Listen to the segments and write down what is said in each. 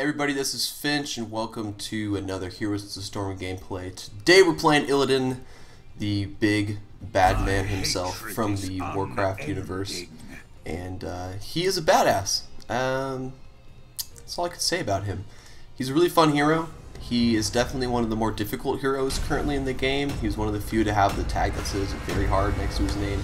Hey everybody, this is Finch, and welcome to another Heroes of the Storm gameplay. Today we're playing Illidan, the big bad man himself from the Warcraft universe, and he is a badass. That's all I could say about him. He's a really fun hero. He is definitely one of the more difficult heroes currently in the game. He's one of the few to have the tag that says very hard next to his name.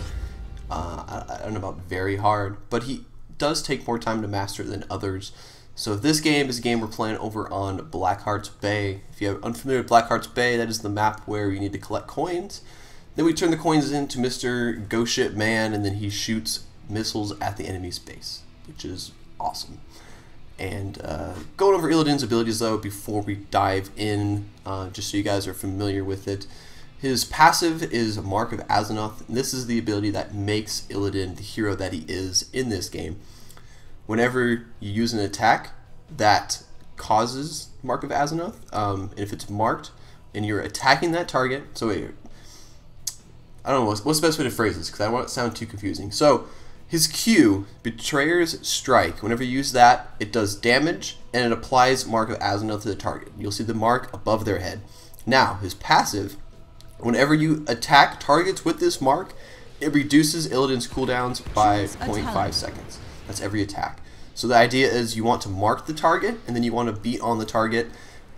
I don't know about very hard, but he does take more time to master than others. So this game is a game we're playing over on Blackheart's Bay. If you're unfamiliar with Blackheart's Bay, that is the map where you need to collect coins. Then we turn the coins into Mr. Ghost Ship Man, and then he shoots missiles at the enemy's base, which is awesome. And going over Illidan's abilities though before we dive in, just so you guys are familiar with it. His passive is Mark of Azzinoth, and this is the ability that makes Illidan the hero that he is in this game. Whenever you use an attack that causes Mark of Azzinoth, and if it's marked and you're attacking that target, so wait, I don't know what's the best way to phrase this because I don't want it to sound too confusing. So his Q, Betrayer's Strike, whenever you use that, it does damage and it applies Mark of Azzinoth to the target. You'll see the mark above their head. Now his passive, whenever you attack targets with this mark, it reduces Illidan's cooldowns by 0.5 seconds. That's every attack. So the idea is you want to mark the target, and then you want to beat on the target,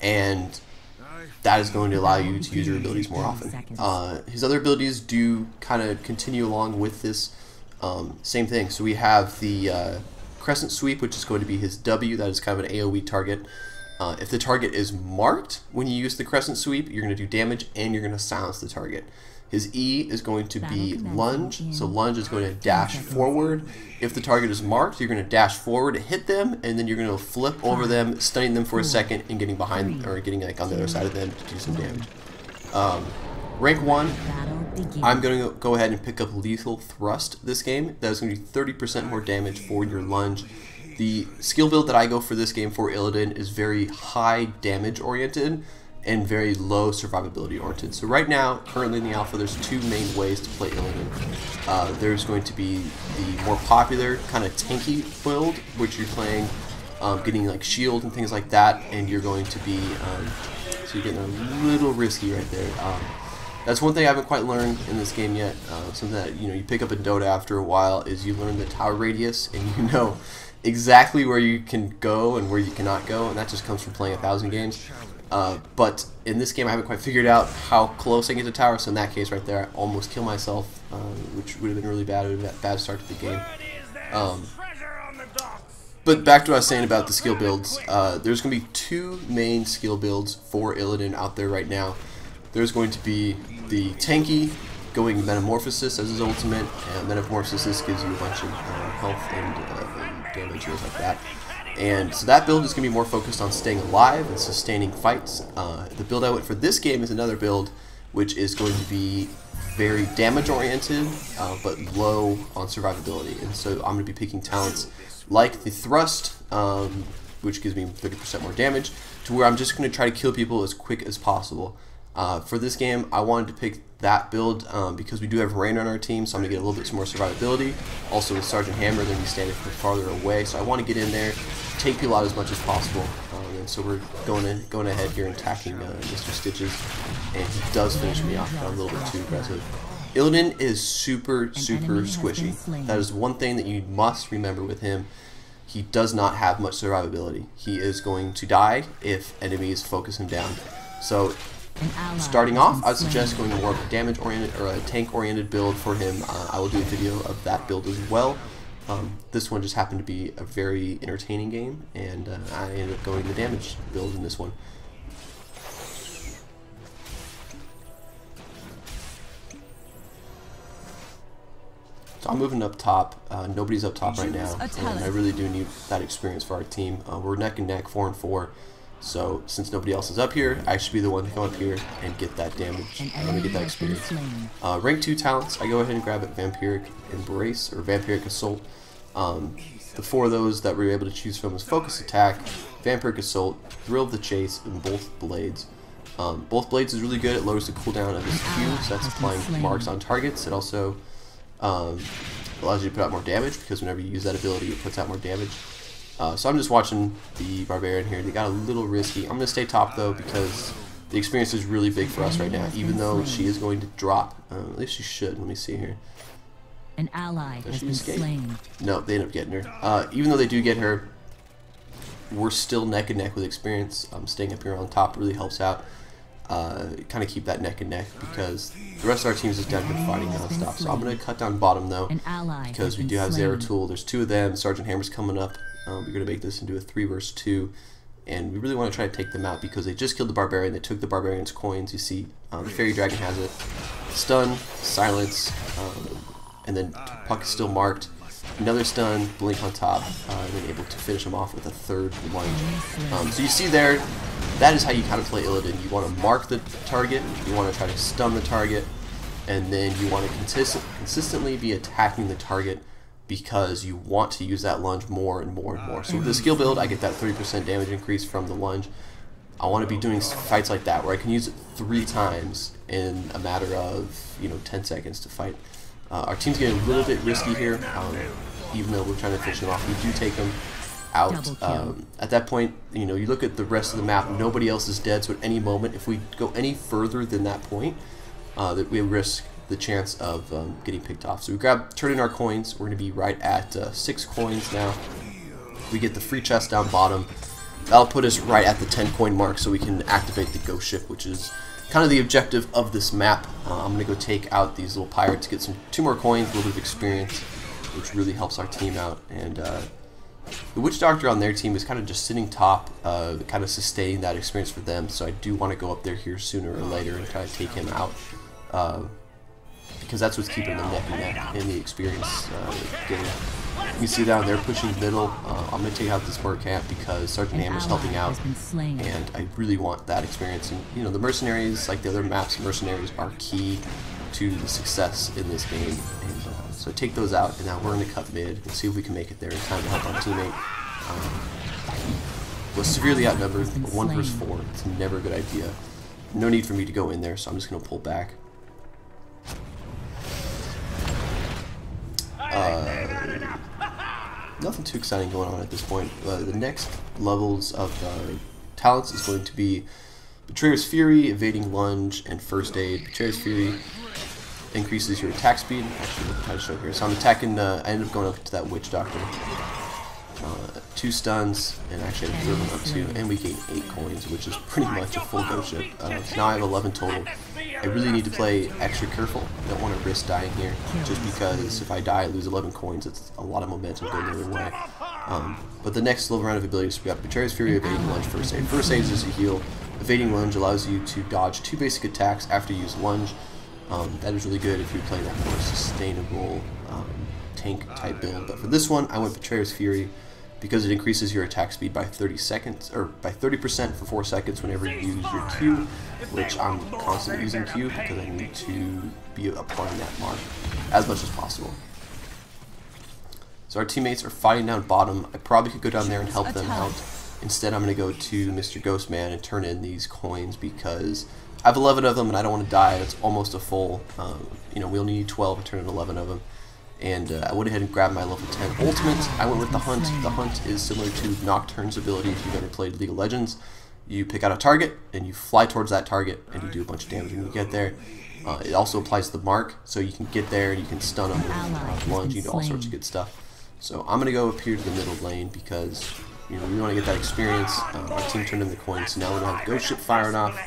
and that is going to allow you to use your abilities more often. His other abilities do kind of continue along with this same thing. So we have the Crescent Sweep, which is going to be his W. That is kind of an AoE target. If the target is marked when you use the Crescent Sweep, you're going to do damage, and you're going to silence the target. His E is going to be Lunge, so Lunge is going to dash forward. If the target is marked, you're going to dash forward to hit them, and then you're going to flip over them, stunning them for a second, and getting behind, or getting like on the other side of them to do some damage. Rank 1, I'm going to go ahead and pick up Lethal Thrust this game. That is going to be 30% more damage for your Lunge. The skill build that I go for this game for Illidan is very high damage oriented and very low survivability oriented. So right now, currently in the alpha, there's two main ways to play Illidan. There's going to be the more popular kind of tanky build, which you're playing, getting like shield and things like that, and you're going to be, so you're getting a little risky right there. That's one thing I haven't quite learned in this game yet. Something that you pick up in Dota after a while is you learn the tower radius, and you know exactly where you can go and where you cannot go, and that just comes from playing 1,000 games. But in this game I haven't quite figured out how close I get to tower, so in that case right there I almost kill myself, which would have been really bad. It would have been a bad start to the game. But back to what I was saying about the skill builds. There's going to be two main skill builds for Illidan out there right now. There's going to be the tanky, going Metamorphosis as his ultimate, and Metamorphosis gives you a bunch of health and damage, things like that. And so that build is going to be more focused on staying alive and sustaining fights. The build I went for this game is another build which is going to be very damage oriented, but low on survivability. And so I'm going to be picking talents like the Thrust, which gives me 30% more damage, to where I'm just going to try to kill people as quick as possible. For this game, I wanted to pick that build because we do have Rain on our team, so I'm going to get a little bit more survivability. Also with Sergeant Hammer, then we stand farther away, so I want to get in there, take people out as much as possible. And so we're going ahead here and attacking Mr. Stitches, and he does finish me off. I'm a little bit too aggressive. Illidan is super squishy. That is one thing that you must remember with him. He does not have much survivability. He is going to die if enemies focus him down. So starting off, I would suggest going more of a damage-oriented or a tank-oriented build for him. I will do a video of that build as well. This one just happened to be a very entertaining game, and I ended up going the damage build in this one. So I'm moving up top. Nobody's up top right now, and I really do need that experience for our team. We're neck and neck, 4-4. So since nobody else is up here, I should be the one to come up here and get that damage. Let me get that experience. Rank 2 talents, I go ahead and grab it Vampiric Embrace or Vampiric Assault. The four of those that we were able to choose from is Focus Attack, Vampiric Assault, Thrill of the Chase, and Both Blades. Both Blades is really good. It lowers the cooldown of his Q, so that's applying marks on targets. It also allows you to put out more damage because whenever you use that ability, it puts out more damage. So I'm just watching the Barbarian here. They got a little risky. I'm going to stay top though because the experience is really big for us right now, even though she is going to drop. At least she should. Let me see here. An ally has been slain. No, they end up getting her. Even though they do get her, we're still neck and neck with experience. Staying up here on top really helps out. Kind of keep that neck and neck because the rest of our teams is down here fighting nonstop. So I'm going to cut down bottom though because we do have Zeratul. There's 2 of them. Sergeant Hammer's coming up. We're going to make this into a 3 versus 2. And we really want to try to take them out because they just killed the Barbarian. They took the Barbarian's coins. You see, the Fairy Dragon has it. Stun, silence, and then Puck is still marked. Another stun, blink on top, and then able to finish him off with a 3rd lunge. So you see there, that is how you kind of play Illidan. You want to mark the target, you want to try to stun the target, and then you want to consistently be attacking the target because you want to use that lunge more and more and more. So with the skill build, I get that 30% damage increase from the lunge. I want to be doing fights like that where I can use it 3 times in a matter of 10 seconds to fight. Our team's getting a little bit risky here, even though we're trying to finish them off. We do take them out. At that point, you look at the rest of the map, nobody else is dead, so at any moment, if we go any further than that point, that we risk the chance of getting picked off. So we turn in our coins. We're going to be right at 6 coins now. We get the free chest down bottom. That'll put us right at the 10 coin mark so we can activate the ghost ship, which is kind of the objective of this map. I'm going to go take out these little pirates, get 2 more coins, a little bit of experience, which really helps our team out. And the Witch Doctor on their team is kind of just sitting top, kind of sustaining that experience for them. So I do want to go up there here sooner or later and try to take him out. Because that's what's keeping them neck and neck in the experience game. You can see down there pushing middle. I'm going to take out this Mercamp because Sergeant Hammer's helping out, and I really want that experience. And the mercenaries, like the other maps, mercenaries are key to the success in this game. And so take those out, and now we're going to cut mid and see if we can make it there in time to help our teammate. Was severely outnumbered, 1 versus 4. It's never a good idea. No need for me to go in there, so I'm just going to pull back. Nothing too exciting going on at this point. The next levels of talents is going to be Betrayer's Fury, Evading Lunge, and First Aid. Betrayer's Fury increases your attack speed. Actually, I'll try to show here. So I'm attacking, I ended up going up to that Witch Doctor. 2 stuns, and actually I have 3 up too, and we gain 8 coins, which is pretty much a full ghost ship. So now I have 11 total. I really need to play extra careful. I don't want to risk dying here, just because if I die I lose 11 coins, it's a lot of momentum going the other way. But the next level round of abilities, we got Betrayer's Fury, Evading Lunge, First Aid. First Aid is just a heal. Evading Lunge allows you to dodge 2 basic attacks after you use Lunge. That is really good if you're playing that more sustainable tank type build. But for this one, I went Betrayer's Fury because it increases your attack speed by 30 seconds, or by 30% for 4 seconds whenever you use your Q, which I'm constantly using Q because I need to be applying that mark as much as possible. So our teammates are fighting down bottom. I probably could go down there and help them out. Instead, I'm going to go to Mr. Ghostman and turn in these coins because I have 11 of them and I don't want to die. That's almost a full, we only need 12 to turn in 11 of them. And I went ahead and grabbed my level 10 ultimate. I went with the Hunt. The Hunt is similar to Nocturne's ability if you've ever played League of Legends. You pick out a target, and you fly towards that target, and you do a bunch of damage when you get there. It also applies the mark, so you can get there, and you can stun them with Lunge, you do all sorts of good stuff. So I'm going to go up here to the middle lane because we want to get that experience. Our team turned in the coins, so now we don't have Ghost Ship firing off.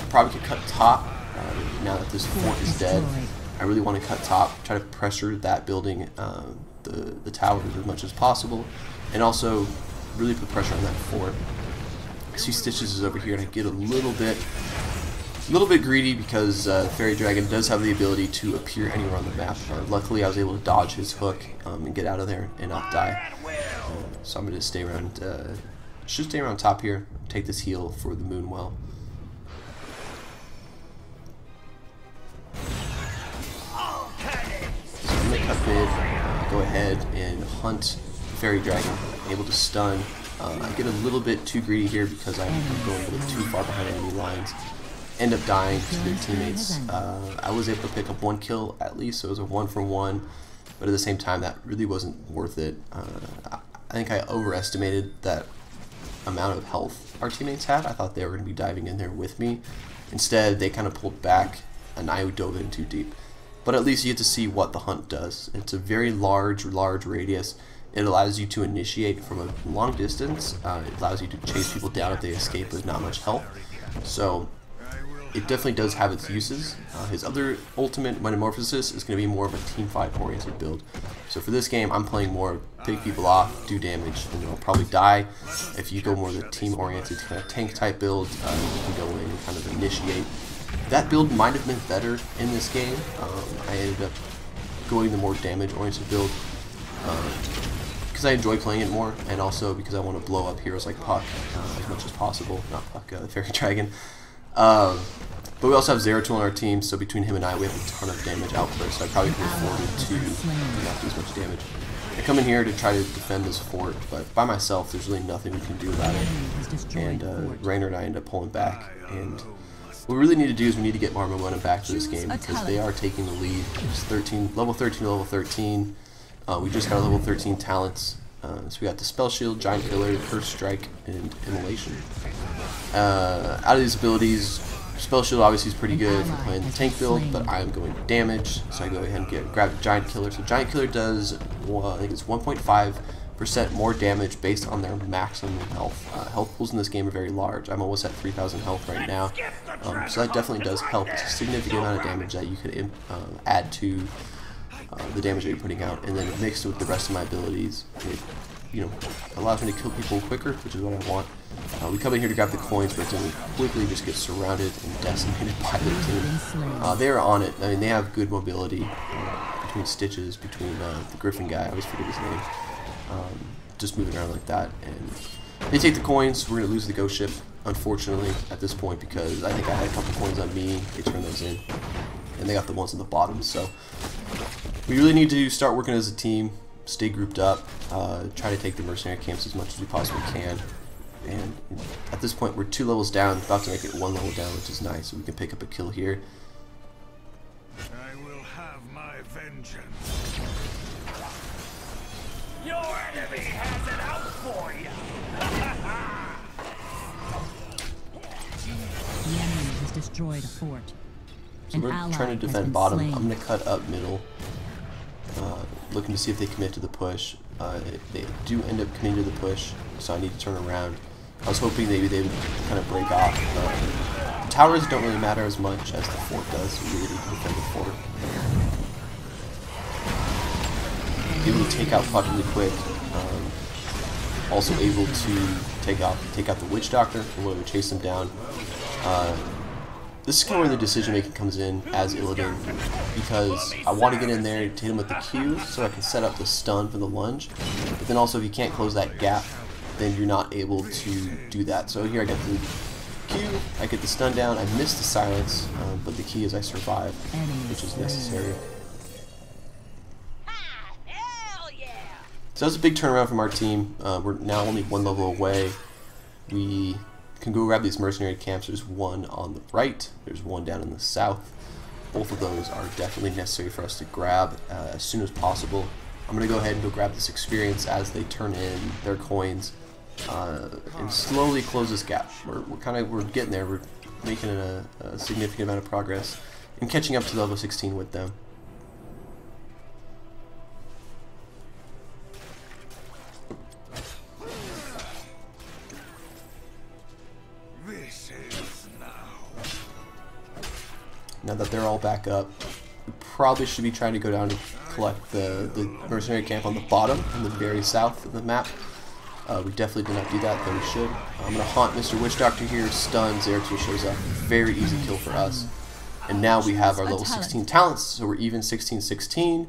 Probably could cut top now that this fort is dead. I really want to cut top, try to pressure that building, the towers as much as possible, and also really put pressure on that fort. I see Stitches is over here, and I get a little bit greedy because Fairy Dragon does have the ability to appear anywhere on the map. Luckily, I was able to dodge his hook and get out of there and not die. So I'm going to stay around, should stay around top here, take this heal for the Moonwell. Cut mid, go ahead and hunt Fairy Dragon, able to stun. I get a little bit too greedy here because I'm going a little too far behind enemy lines. End up dying to their teammates. I was able to pick up 1 kill at least, so it was a 1 for 1, but at the same time that really wasn't worth it. I think I overestimated that amount of health our teammates had. I thought they were going to be diving in there with me. Instead, they kind of pulled back, and I dove in too deep. But at least you get to see what the hunt does. It's a very large radius. It allows you to initiate from a long distance. It allows you to chase people down if they escape with not much health. So it definitely does have its uses. His other ultimate, Metamorphosis, is going to be more of a team fight oriented build. So for this game, I'm playing more pick people off, do damage, and they'll probably die. If you go more the team oriented kind of tank type build, you can go in and kind of initiate. That build might have been better in this game. I ended up going the more damage oriented build because I enjoy playing it more, and also because I want to blow up heroes like Puck as much as possible. Not Puck, the Fairy Dragon. But we also have Zeratul on our team, so between him and I, we have a ton of damage output, so I probably can afford to not do as much damage. I come in here to try to defend this fort, but by myself, there's really nothing we can do about it. And Rainer and I end up pulling back. And what we really need to do is we need to get more momentum back to this game, because they are taking the lead. It's level 13 to level 13. We just got level 13 talents. So we got the Spell Shield, Giant Killer, First Strike, and Immolation. Out of these abilities, Spell Shield obviously is pretty good for playing the tank build, but I'm going damage, so I go ahead and grab Giant Killer. So Giant Killer does, I think it's 1.5% more damage based on their maximum health. Health pools in this game are very large. I'm almost at 3,000 health right now, so that definitely does help. It's a significant amount of damage that you could add to the damage that you're putting out, and then mixed with the rest of my abilities, it allows me to kill people quicker, which is what I want. We come in here to grab the coins, but then we quickly just get surrounded and decimated by their team. They are on it. I mean, they have good mobility between Stitches, between the Griffin guy, I always forget his name, just moving around like that. And they take the coins. We're going to lose the ghost ship, unfortunately, at this point, because I think I had a couple coins on me. They turned those in, and they got the ones on the bottom. So we really need to start working as a team, stay grouped up, try to take the mercenary camps as much as we possibly can. And at this point, we're 2 levels down, about to make it 1 level down, which is nice, so we can pick up a kill here. I will have my vengeance. Your enemy has it out for you. The enemy has destroyed a fort. So we're trying to defend bottom. I'm going to cut up middle, looking to see if they commit to the push. They do end up committing to the push, so I need to turn around. I was hoping maybe they would kind of break off. The towers don't really matter as much as the fort does. We really need to defend the fort. Able to take out Puck really quick. Also able to take out the Witch Doctor and we'll chase them down. This is kind of where the decision making comes in as Illidan, because I want to get in there and hit him with the Q so I can set up the stun for the lunge, but then also if you can't close that gap, then you're not able to do that. So here I get the Q, I get the stun down, I miss the silence, but the key is I survive, which is necessary. So that's a big turnaround from our team. We're now only 1 level away. We can go grab these mercenary camps. There's one on the right, there's one down in the south. Both of those are definitely necessary for us to grab as soon as possible. I'm going to go ahead and go grab this experience as they turn in their coins and slowly close this gap. We're getting there. We're making a significant amount of progress and catching up to level 16 with them. Now that they're all back up, we probably should be trying to go down to collect the mercenary camp on the bottom, in the very south of the map. We definitely did not do that, though we should. I'm going to haunt Mr. Witch Doctor here, stun, Zeratul shows up. Very easy kill for us. And now we have our level 16 talents, so we're even 16-16.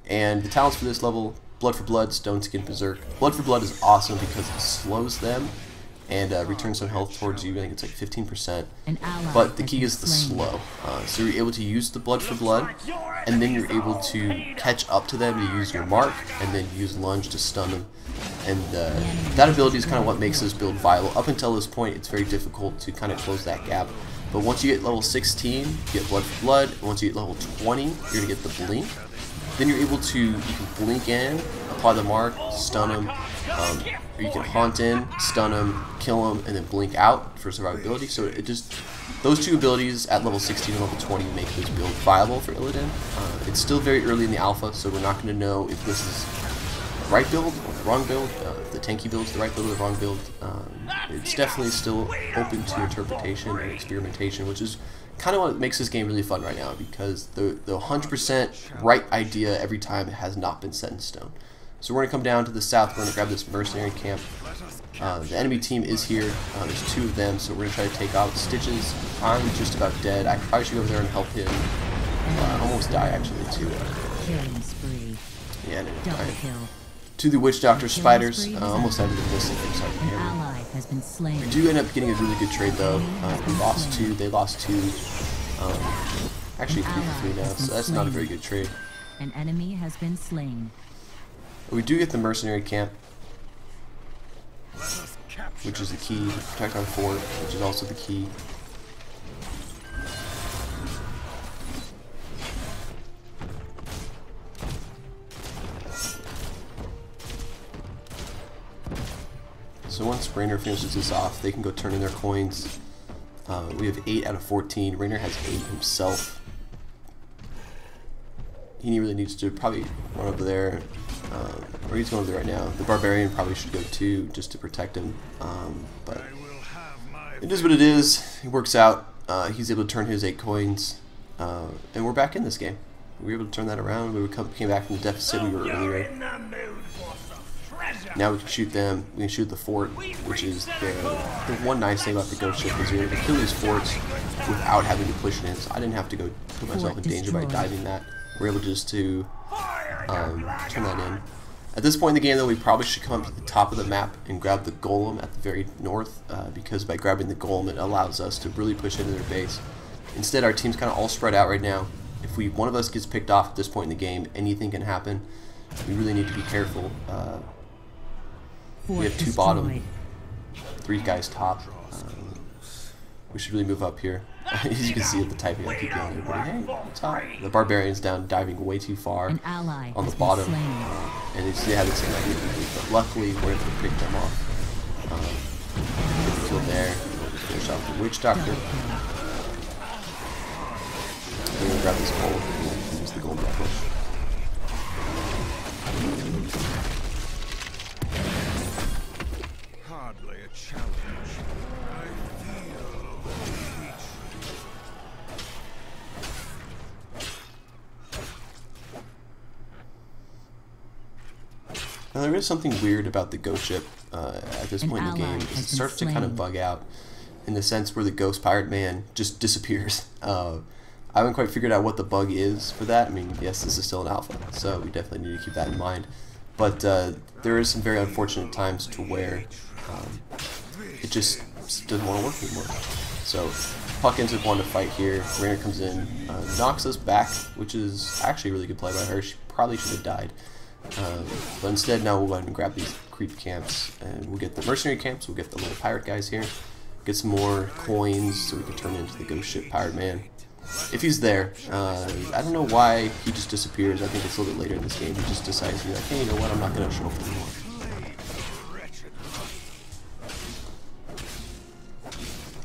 And the talents for this level, Blood for Blood, Stone Skin, Berserk. Blood for Blood is awesome because it slows them and returns some health towards you. I think it's like 15%. But the key is the slow. So you're able to use the Blood for Blood, and then you're able to catch up to them to use your Mark, and then use Lunge to stun them. And that ability is kind of what makes this build viable. Up until this point, it's very difficult to kind of close that gap. But once you get level 16, you get Blood for Blood. And once you get level 20, you're going to get the Blink. Then you're able to, you can blink in, apply the mark, stun him, or you can haunt in, stun him, kill him, and then blink out for survivability. So it just, those two abilities at level 16 and level 20 make this build viable for Illidan. It's still very early in the alpha, so we're not going to know if this is the right build or the wrong build, if the tanky build is the right build or the wrong build. It's definitely still open to interpretation and experimentation, which is kind of what makes this game really fun right now, because the 100% right idea every time has not been set in stone. So we're going to come down to the south, we're going to grab this mercenary camp. The enemy team is here, there's two of them, so we're going to try to take off Stitches. I'm just about dead. I probably should go over there and help him. Almost die actually too. Killing spree. Yeah, and Double I, kill. to the Witch Doctor spiders, almost had to miss it from Sergeant An Hammer. ally has been slain. We do end up getting a really good trade though. We lost 2, they lost 2. Actually 3 for 3 now, so that's not a very good trade. An enemy has been slain. But we do get the mercenary camp, which is the key to protect our fort, which is also the key. So once Raynor finishes this off, they can go turn in their coins. We have 8 out of 14. Raynor has 8 himself. He really needs to probably run over there, or he's going over there right now. The Barbarian probably should go too, just to protect him. But it is what it is. It works out. He's able to turn his 8 coins, and we're back in this game. We were able to turn that around. We came back from the deficit we were earlier. Now we can shoot them. We can shoot the fort, which is the one nice thing about the ghost ship is you're able to kill these forts without having to push it in. So I didn't have to go put myself in danger by diving that. We're able just to turn that in. At this point in the game, though, we probably should come up to the top of the map and grab the golem at the very north, because by grabbing the golem, it allows us to really push into their base. Instead, our team's kind of all spread out right now. If one of us gets picked off at this point in the game, anything can happen. We really need to be careful. We have 2 bottom, 3 guys top. We should really move up here. As you can see at the typing, I keep yelling at everybody, hey, what's up? The Barbarian's down, diving way too far on the bottom. And they had the same idea, but luckily we're able to pick them off. Get the kill there. Finish off the Witch Doctor. We're going to grab this gold and use the gold push. Hardly a challenge. I feel weak. Now there is something weird about the ghost ship at this point in the game. It starts to kind of bug out in the sense where the ghost pirate man just disappears. I haven't quite figured out what the bug is for that. I mean, yes, this is still an alpha, so we definitely need to keep that in mind. But there is some very unfortunate times to where it just doesn't want to work anymore. So Puck ends up wanting to fight here. Raynor comes in, knocks us back, which is actually a really good play by her. She probably should have died. But instead, now we'll go ahead and grab these creep camps, and we'll get the mercenary camps, we'll get the little pirate guys here, get some more coins so we can turn into the ghost ship pirate man. If he's there, I don't know why he just disappears. I think it's a little bit later in this game. He just decides to be like, hey, you know what, I'm not going to show up anymore.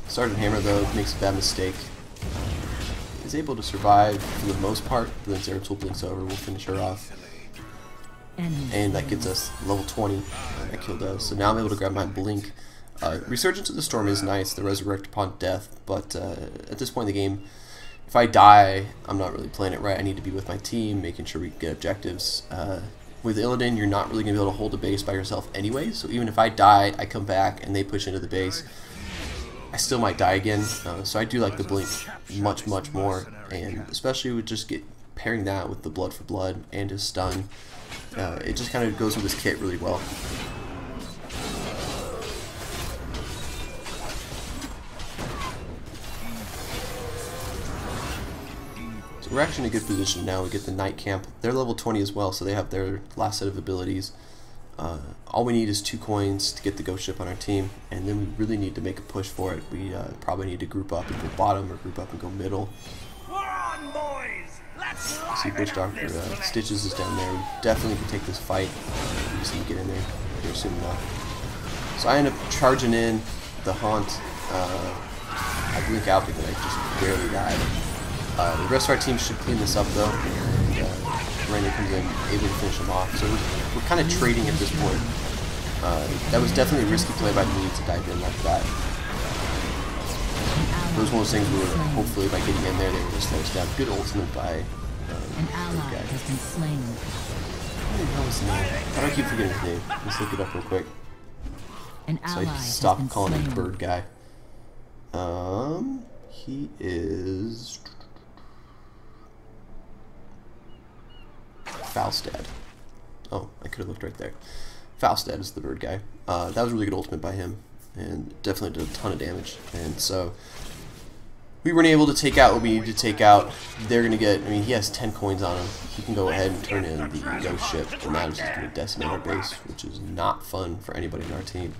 Sergeant Hammer, though, makes a bad mistake. Is able to survive for the most part, but then Zeratul blinks over, we'll finish her off. And that gets us level 20, that killed us. So now I'm able to grab my blink. Resurgence of the Storm is nice, the resurrect upon death, but at this point in the game, if I die, I'm not really playing it right. I need to be with my team, making sure we get objectives. With Illidan, you're not really going to be able to hold a base by yourself anyway, so even if I die, I come back and they push into the base, I still might die again. So I do like the blink much, much more, and especially with just pairing that with the blood for blood and his stun. It just kind of goes with his kit really well. So we're actually in a good position now. We get the Knight Camp. They're level 20 as well, so they have their last set of abilities. All we need is 2 coins to get the ghost ship on our team, and then we really need to make a push for it. We probably need to group up and go bottom or group up and go middle. We're on, boys! Let's See, Witch Doctor Stitches is down there. We definitely can take this fight. We just need to get in there here soon enough. So I end up charging in the Haunt. I blink out because I just barely died. The rest of our team should clean this up though. And Rainer comes in, able to finish him off. So we're kind of trading at this point. That was definitely a risky play by me to dive in like that. It was one of those things where hopefully by getting in there they were just slow us down. Good ultimate by An ally has been slain. What the hell is his name? How do I keep forgetting his name? Let's look it up real quick. An So ally I has stopped been calling slain. him Bird Guy. He is Falstad. Oh, I could have looked right there. Falstad is the Bird Guy. That was a really good ultimate by him, and definitely did a ton of damage. And so we weren't able to take out what we needed to take out. They're gonna get. I mean, he has 10 coins on him. He can go ahead and turn in the ghost ship, and that is just gonna decimate our base, which is not fun for anybody in our team.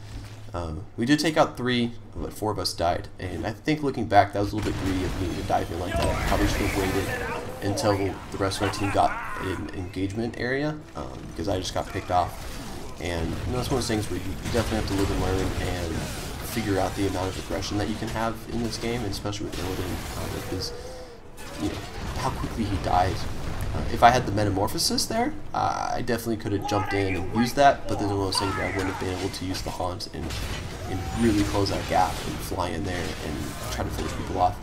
We did take out 3, but 4 of us died, and I think looking back, that was a little bit greedy of me to dive in like that. Probably should have waited until the rest of our team got an engagement area, because I just got picked off. And you know, that's one of those things where you definitely have to live and learn and figure out the amount of aggression that you can have in this game, and especially with Illidan, because you know how quickly he dies. If I had the metamorphosis there, I definitely could have jumped in and used that, but then one of those things where I wouldn't have been able to use the Haunt and really close that gap and fly in there and try to finish people off.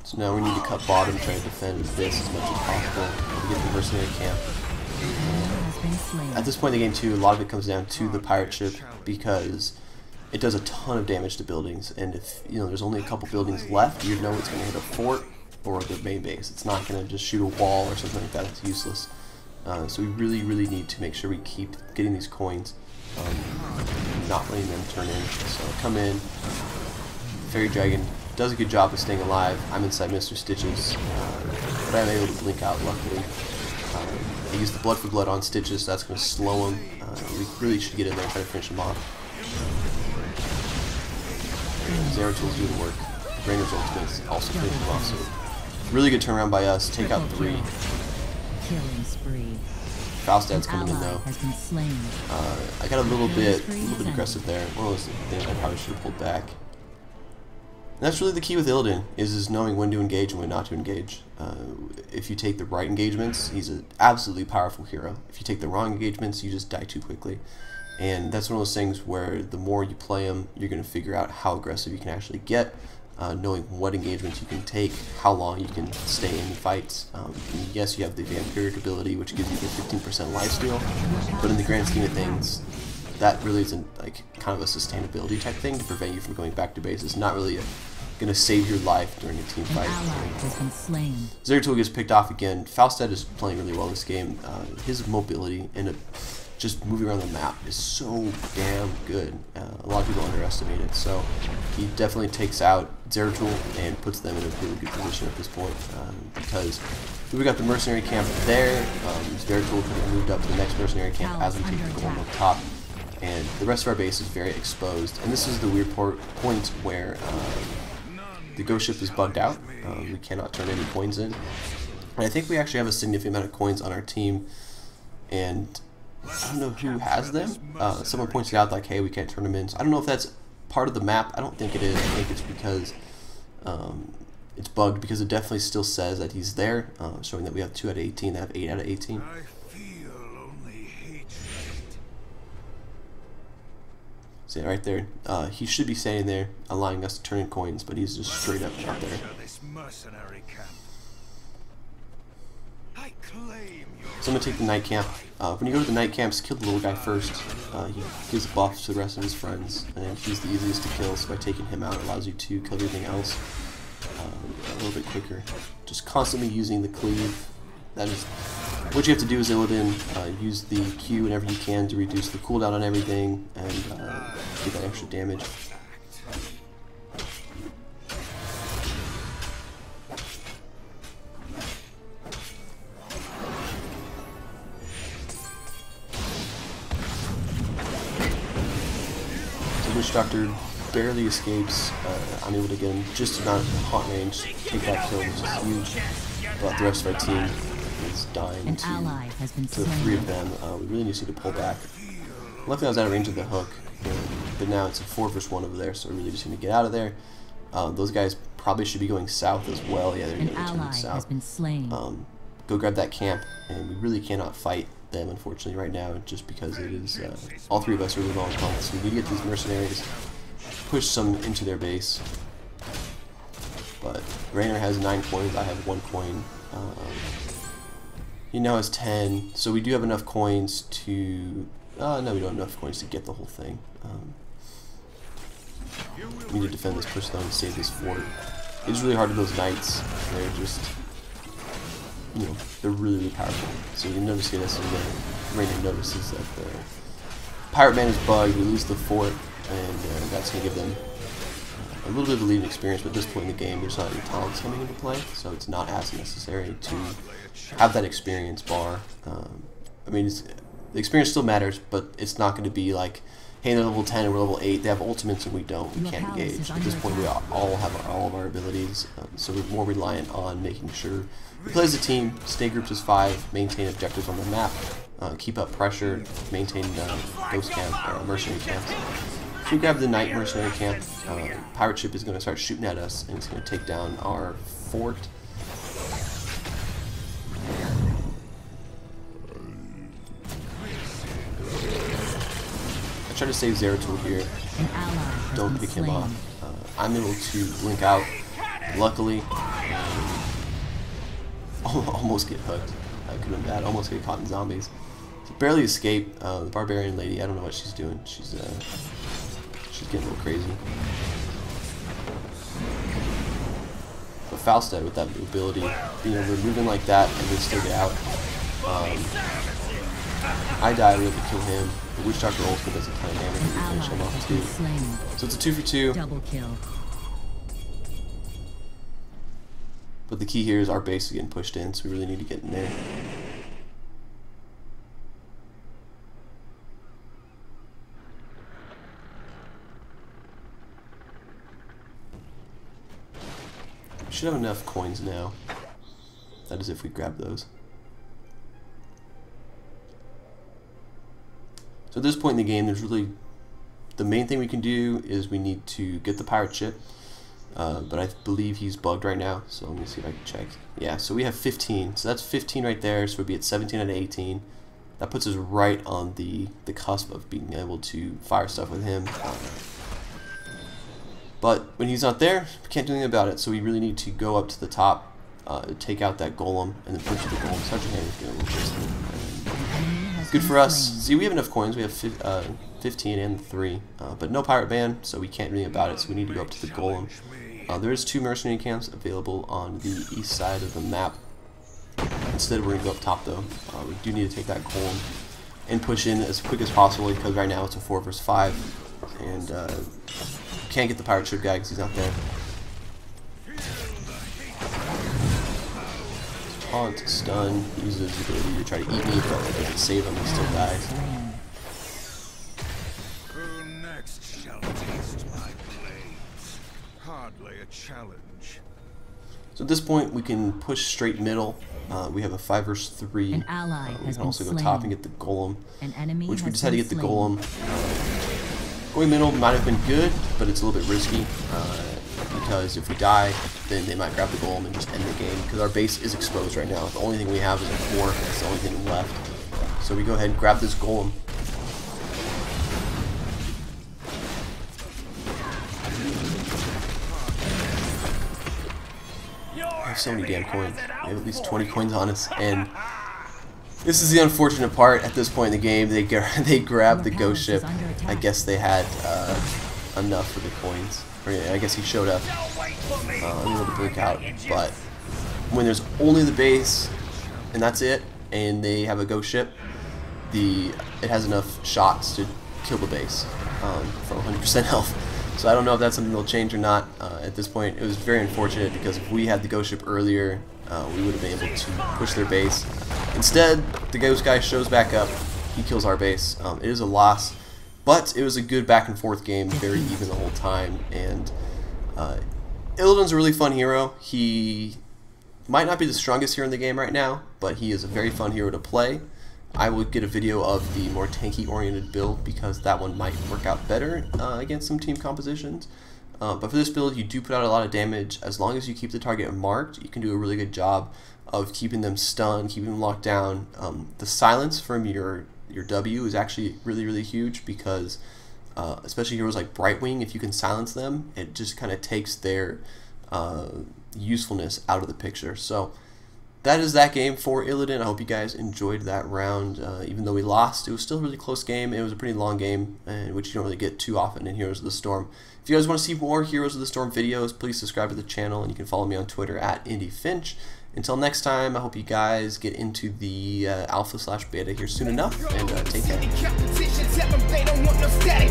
So now we need to cut bottom, try to defend this as much as possible to get the mercenary camp. At this point in the game too, a lot of it comes down to the pirate ship because it does a ton of damage to buildings, and if you know there's only a couple buildings left, you know it's going to hit a fort or the main base. It's not going to just shoot a wall or something like that. It's useless. So we really need to make sure we keep getting these coins, not letting them turn in. So come in, Fairy Dragon does a good job of staying alive. I'm inside Mr. Stitches, but I'm able to blink out luckily. I used the Blood for Blood on Stitches, so that's going to slow him. We really should get in there and try to finish him off. Zeratul's doing the work. Rainer's ultimate is also finishing him off, so really good turnaround by us. Take out 3. Killing spree. Falstad's coming in though. Has been slain. I got a little bit aggressive there. One of those things I probably should have pulled back. And that's really the key with Illidan, is knowing when to engage and when not to engage. If you take the right engagements, he's an absolutely powerful hero. If you take the wrong engagements, you just die too quickly. And that's one of those things where the more you play him, you're going to figure out how aggressive you can actually get, knowing what engagements you can take, how long you can stay in fights. Yes, you have the Vampiric ability, which gives you the 15% lifesteal, but in the grand scheme of things, that really isn't like kind of a sustainability type thing to prevent you from going back to base. It's not really going to save your life during a team fight. Zeratul gets picked off again. Falstad is playing really well this game. His mobility and just moving around the map is so damn good. A lot of people underestimate it. So he definitely takes out Zeratul and puts them in a really good position at this point, because we got the mercenary camp there. Zeratul could have moved up to the next mercenary camp as we take the golem up top. And the rest of our base is very exposed. And this is the weird point where the ghost ship is bugged out. We cannot turn any coins in. And I think we actually have a significant amount of coins on our team. And I don't know who has them. Someone pointed out like, hey, we can't turn them in. So I don't know if that's part of the map. I don't think it is. I think it's because it's bugged, because it definitely still says that he's there, showing that we have 2 out of 18. They have 8 out of 18. See right there, he should be standing there, allowing us to turn in coins, but he's just straight up out there. So I'm gonna take the night camp. When you go to the night camps, kill the little guy first. He gives buffs to the rest of his friends, and he's the easiest to kill. So by taking him out, it allows you to kill everything else a little bit quicker. Just constantly using the cleave. That is what you have to do. Is Illidan, use the Q whenever you can to reduce the cooldown on everything and get that extra damage. Doctor barely escapes. I'm able to get him just about haunt range, take that kill, which is huge. But the rest of our team is dying An to ally has been the slain. 3 of them. We really need to pull back. Luckily I was out of range of the hook, but now it's a 4 versus 1 over there, so we really just need to get out of there. Those guys probably should be going south as well. Yeah, they're An going ally south. has been slain. Go grab that camp, and we really cannot fight them, unfortunately, right now, just because it is, all 3 of us are really long combat, so we need to get these mercenaries, push some into their base. But Rainer has 9 coins, I have 1 coin. He now has 10, so we do have enough coins to... no, we don't have enough coins to get the whole thing. We need to defend this push though and save this fort. It's really hard to those knights. They're just, you know, they're really, really powerful. So you can notice here that's when Rainer notices that the pirate man is bugged. We lose the fort, and that's going to give them a little bit of a lead in experience. But at this point in the game, there's not any talents coming into play, so it's not as necessary to have that experience bar. I mean, the experience still matters, but it's not going to be like, hey, they're level 10 and we're level 8. They have ultimates and we don't. We can't engage. At this point, we all have all of our abilities, so we're more reliant on making sure we play as a team, stay groups as 5, maintain objectives on the map, keep up pressure, maintain ghost camp, mercenary camps. So we grab the knight mercenary camp. Pirate ship is going to start shooting at us, and it's going to take down our fort. I try to save Zeratul here. Don't pick him off. I'm able to blink out. Luckily, almost get hooked. I could have been bad. Almost get caught in zombies. So barely escape. The barbarian lady, I don't know what she's doing. She's getting a little crazy. But Falstad with that ability, being able to move in like that and then still get out. I die, we have to kill him. The Witch Doctor ultimate does a ton of damage and we finish him off too. So it's a 2 for 2. Double kill. But the key here is our base is getting pushed in, so we really need to get in there. We should have enough coins now. That is if we grab those. So at this point in the game, there's really, the main thing we can do is we need to get the pirate ship, but I believe he's bugged right now, so let me see if I can check. Yeah, so we have 15, so that's 15 right there, so we'd be at 17 out of 18. That puts us right on the cusp of being able to fire stuff with him. But when he's not there, we can't do anything about it, so we really need to go up to the top, take out that golem, and then push the golem. Sergeant Hand is going to resist him. Good for us. See, we have enough coins. We have 15 and 3, but no pirate ban, so we can't do anything about it, so we need to go up to the golem. There is 2 mercenary camps available on the east side of the map. Instead, we're going to go up top, though. We do need to take that golem and push in as quick as possible, because right now it's a 4 versus 5, and can't get the pirate ship guy because he's not there. Taunt, stun, uses his ability to try to eat me, but it doesn't save him, he still dies. Who next shall taste my blades? Hardly a challenge. So at this point, we can push straight middle. We have a 5 versus 3. An ally we has can been also go slain. top and get the golem, An enemy which we has decided to been get the slain. golem. Going middle might have been good, but it's a little bit risky. Because if we die, then they might grab the golem and just end the game, because our base is exposed right now. The only thing we have is a 4, that's the only thing left. So we go ahead and grab this golem. I have so many damn coins. We have at least 20 coins on us, and this is the unfortunate part. At this point in the game, they grabbed the ghost ship. I guess they had enough for the coins. I guess he showed up. I'm able to break out, but when there's only the base and that's it, and they have a ghost ship, it has enough shots to kill the base from 100% health. So I don't know if that's something they'll change or not. At this point, it was very unfortunate, because if we had the ghost ship earlier, we would have been able to push their base. Instead, the ghost guy shows back up. He kills our base. It is a loss. But it was a good back and forth game, very even the whole time, and Illidan's a really fun hero. He might not be the strongest hero in the game right now, but he is a very fun hero to play. I will get a video of the more tanky oriented build because that one might work out better against some team compositions. But for this build, you do put out a lot of damage. As long as you keep the target marked, you can do a really good job of keeping them stunned, keeping them locked down. The silence from your W is actually really huge because especially heroes like Brightwing, if you can silence them, it just kind of takes their usefulness out of the picture. So that is that game for Illidan. I hope you guys enjoyed that round. Even though we lost, it was still a really close game. It was a pretty long game, which you don't really get too often in Heroes of the Storm. If you guys want to see more Heroes of the Storm videos, please subscribe to the channel, and you can follow me on Twitter at IndyFinch. Until next time, I hope you guys get into the alpha/beta here soon enough, and take care.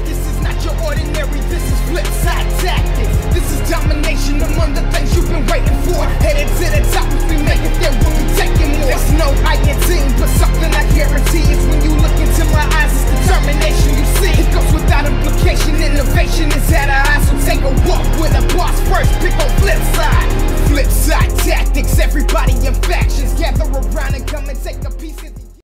This is not your ordinary, this is flip side tactics. This is domination among the things you've been waiting for. Headed to the top, if we make it there, we'll be taking more. There's no orientated, but something I guarantee is when you look into my eyes, it's determination you see. It goes without implication, innovation is at our eyes, so take a walk with a boss first, pick on flip side. Flip side tactics, everybody in factions gather around and come and take a piece of